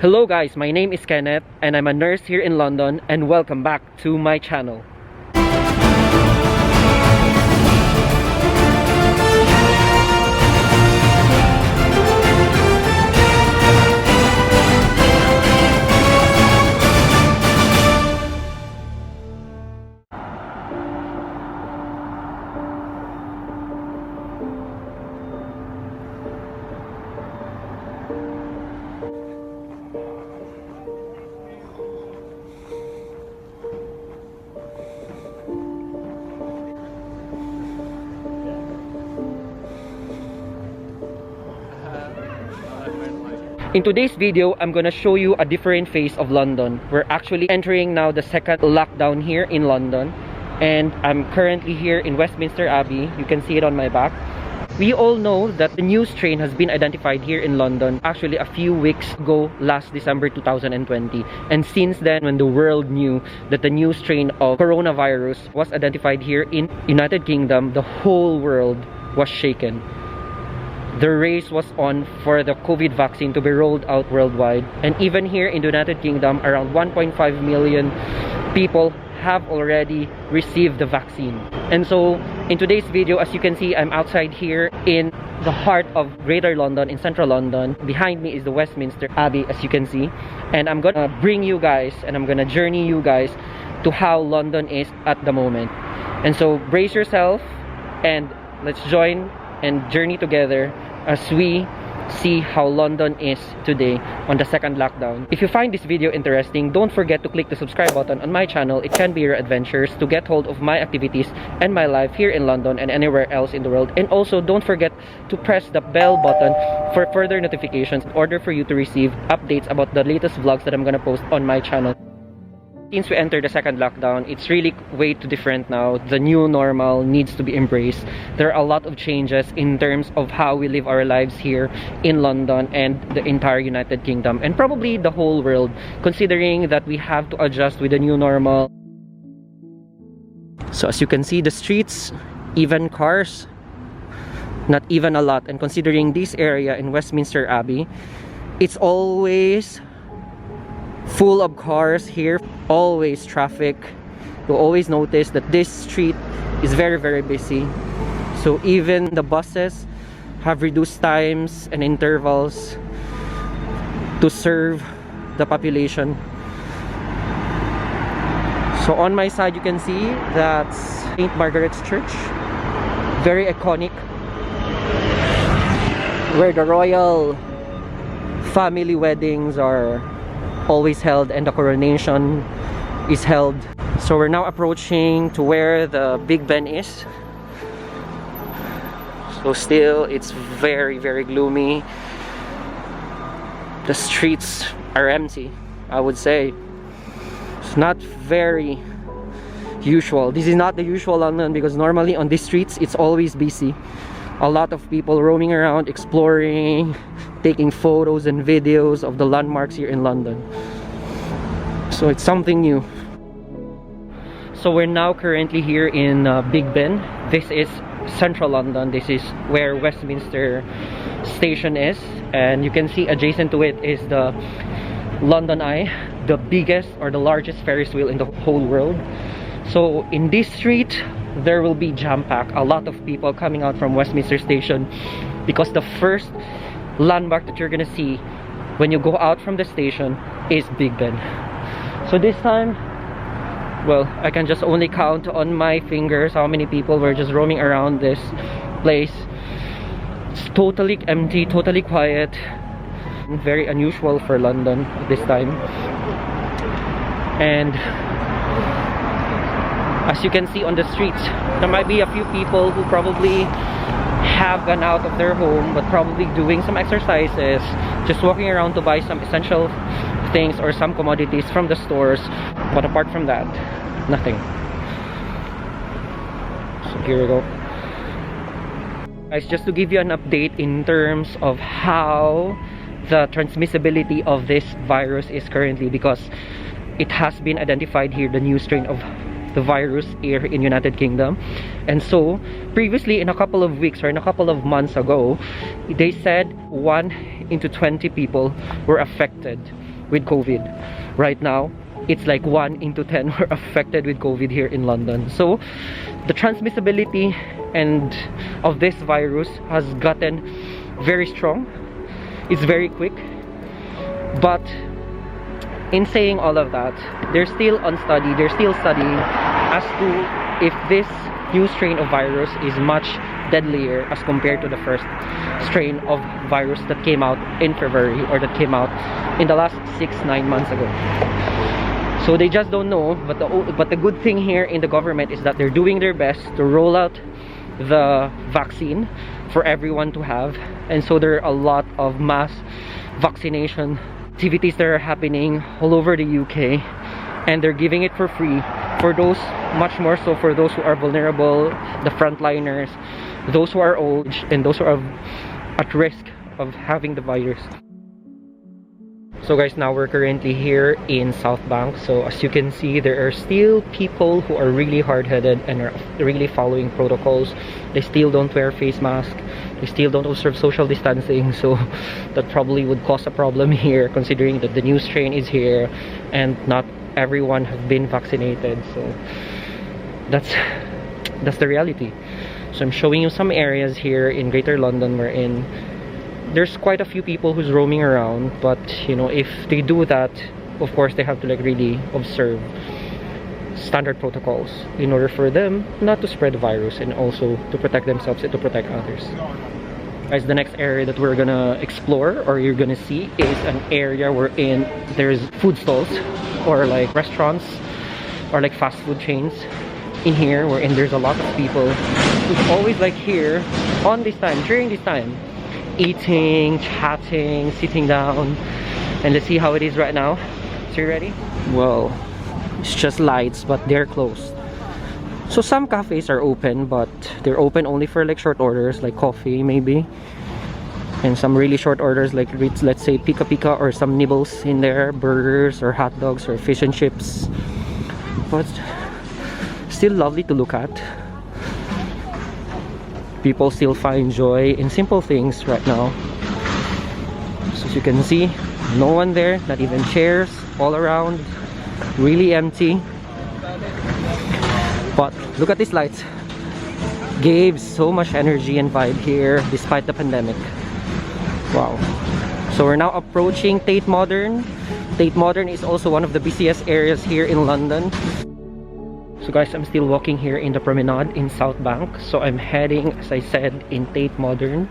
Hello guys, my name is Kenneth and I'm a nurse here in London, and welcome back to my channel. In today's video, I'm gonna show you a different face of London. We're actually entering now the second lockdown here in London, and I'm currently here in Westminster Abbey. You can see it on my back. We all know that the new strain has been identified here in London actually a few weeks ago, last December 2020. And since then, when the world knew that the new strain of coronavirus was identified here in United Kingdom, the whole world was shaken. The race was on for the COVID vaccine to be rolled out worldwide, and even here in the United Kingdom, around 1.5 million people have already received the vaccine. And so in today's video, as you can see, I'm outside here in the heart of Greater London, in central London. Behind me is the Westminster Abbey, as you can see, and I'm gonna bring you guys and I'm gonna journey you guys to how London is at the moment. And so brace yourself and let's join and journey together as we see how London is today on the second lockdown. If you find this video interesting, don't forget to click the subscribe button on my channel, Itkenbeyouradventures, to get hold of my activities and my life here in London and anywhere else in the world. And also don't forget to press the bell button for further notifications in order for you to receive updates about the latest vlogs that I'm gonna post on my channel. Since we entered the second lockdown, it's really way too different now. The new normal needs to be embraced. There are a lot of changes in terms of how we live our lives here in London and the entire United Kingdom, and probably the whole world, considering that we have to adjust with the new normal. So as you can see, the streets, even cars, not even a lot. And considering this area in Westminster Abbey, it's always full of cars here, always traffic. You'll always notice that this street is very busy. So even the buses have reduced times and intervals to serve the population. So on my side, you can see that's St. Margaret's Church, very iconic, where the royal family weddings are always held and the coronation is held. So we're now approaching to where the Big Ben is. So still it's very gloomy. The streets are empty, I would say. It's not very usual. This is not the usual London, because normally on these streets it's always busy. A lot of people roaming around, exploring, taking photos and videos of the landmarks here in London. So it's something new. So we're now currently here in Big Ben. This is central London. This is where Westminster Station is, and you can see adjacent to it is the London Eye, the biggest or the largest Ferris wheel in the whole world. So in this street there will be jam-packed, a lot of people coming out from Westminster Station, because the first landmark that you're gonna see when you go out from the station is Big Ben. So this time, well, I can just only count on my fingers how many people were just roaming around this place. It's totally empty, totally quiet, very unusual for London at this time. And as you can see on the streets, there might be a few people who probably have gone out of their home, but probably doing some exercises, just walking around to buy some essential things or some commodities from the stores. But apart from that, nothing. So here we go. Guys, just to give you an update in terms of how the transmissibility of this virus is currently, because it has been identified here, the new strain of the virus here in United Kingdom. And so previously, in a couple of weeks or in a couple of months ago, they said 1 into 20 people were affected with COVID. Right now, it's like 1 into 10 were affected with COVID here in London. So the transmissibility and of this virus has gotten very strong. It's very quick. But in saying all of that, they're still studying as to if this new strain of virus is much deadlier as compared to the first strain of virus that came out in February, or that came out in the last 6-9 months ago. So they just don't know. But the good thing here in the government is that they're doing their best to roll out the vaccine for everyone to have, and so there are a lot of mass vaccination activities that are happening all over the UK, and they're giving it for free for those, much more so for those who are vulnerable, the frontliners, those who are old, and those who are at risk of having the virus. So guys, now we're currently here in South Bank. So as you can see, there are still people who are really hard-headed and are really following protocols. They still don't wear face masks. They still don't observe social distancing. So that probably would cause a problem here, considering that the new strain is here and not everyone have been vaccinated. So that's the reality. So I'm showing you some areas here in Greater London wherein there's quite a few people who's roaming around, but you know, if they do that, of course they have to like really observe standard protocols in order for them not to spread the virus, and also to protect themselves and to protect others. Guys, the next area that we're gonna explore, or you're gonna see, is an area wherein there's food stalls or like restaurants or like fast food chains in here, wherein there's a lot of people who's always like here on this time, during this time, eating, chatting, sitting down. And let's see how it is right now. So you ready? Well, it's just lights, but they're closed. So some cafes are open, but they're open only for like short orders, like coffee maybe, and some really short orders like, let's say pika pika, or some nibbles in there, burgers or hot dogs or fish and chips. But still lovely to look at. People still find joy in simple things right now. So as you can see, no one there, not even chairs, all around, really empty. But look at these lights. Gave so much energy and vibe here despite the pandemic. Wow. So we're now approaching Tate Modern. Tate Modern is also one of the busiest areas here in London. So guys, I'm still walking here in the promenade in South Bank. So I'm heading, as I said, in Tate Modern.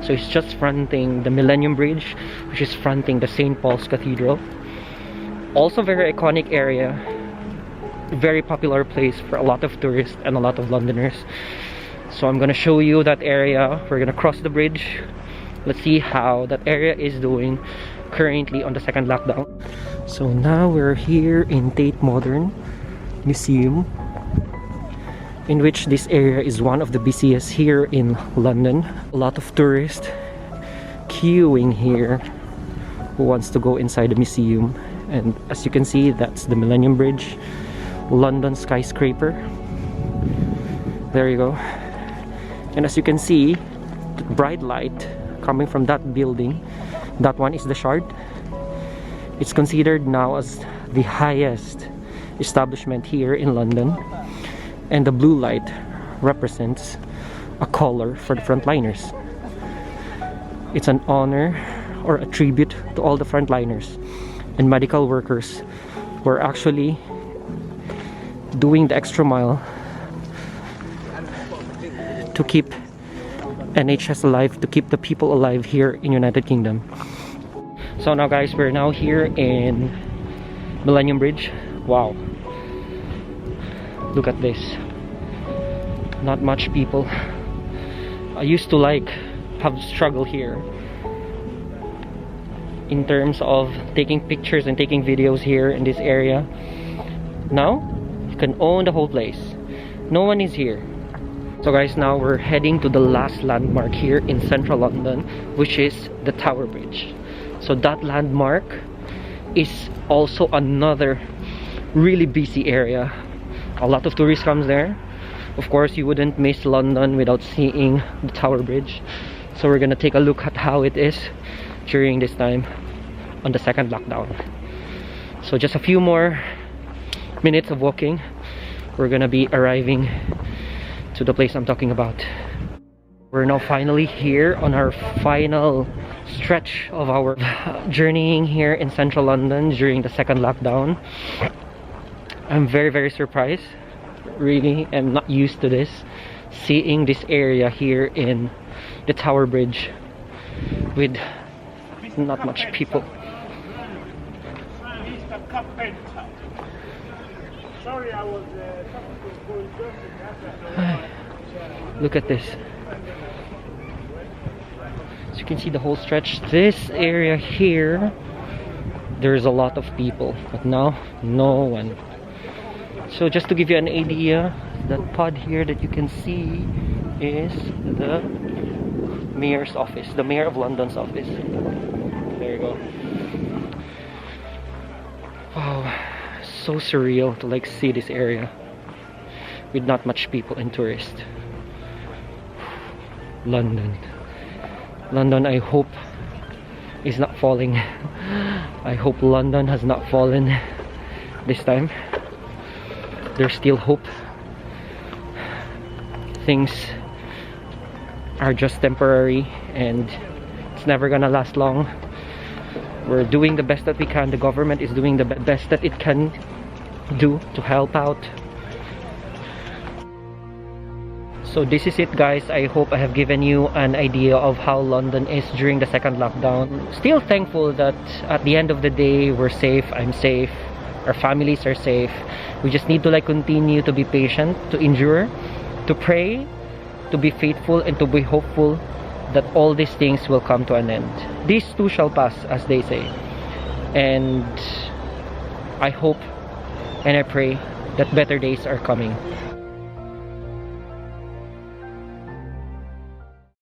So it's just fronting the Millennium Bridge, which is fronting the St. Paul's Cathedral. Also very iconic area. Very popular place for a lot of tourists and a lot of Londoners. So I'm gonna show you that area. We're gonna cross the bridge. Let's see how that area is doing currently on the second lockdown. So now we're here in Tate Modern Museum, in which this area is one of the busiest here in London. A lot of tourists queuing here who wants to go inside the museum. And as you can see, that's the Millennium Bridge, London skyscraper. There you go. And as you can see, the bright light coming from that building, that one is the Shard. It's considered now as the highest establishment here in London, and the blue light represents a color for the frontliners. It's an honor or a tribute to all the frontliners and medical workers who are actually doing the extra mile to keep NHS alive, to keep the people alive here in United Kingdom. So now guys, we're now here in Millennium Bridge. Wow, look at this. Not much people. I used to like have struggle here in terms of taking pictures and taking videos here in this area. Now you can own the whole place. No one is here. So guys, now we're heading to the last landmark here in central London, which is the Tower Bridge. So that landmark is also another really busy area. A lot of tourists comes there. Of course, you wouldn't miss London without seeing the Tower Bridge. So we're gonna take a look at how it is during this time on the second lockdown. So just a few more minutes of walking, we're gonna be arriving to the place I'm talking about. We're now finally here on our final stretch of our journeying here in central London during the second lockdown. I'm very surprised. Really am not used to this, seeing this area here in the Tower Bridge with not much people. Look at this. As you can see the whole stretch, this area here, there's a lot of people, but now no one. So just to give you an idea, that pod here that you can see is the mayor's office, the mayor of London's office. There you go. Wow, so surreal to like see this area with not much people and tourists. London, I hope is not falling. I hope London has not fallen this time. There's still hope. Things are just temporary and it's never gonna last long. We're doing the best that we can. The government is doing the best that it can do to help out. So this is it, guys. I hope I have given you an idea of how London is during the second lockdown. Still thankful that at the end of the day we're safe, I'm safe, our families are safe. We just need to like continue to be patient, to endure, to pray, to be faithful, and to be hopeful that all these things will come to an end. These too shall pass, as they say. And I hope and I pray that better days are coming.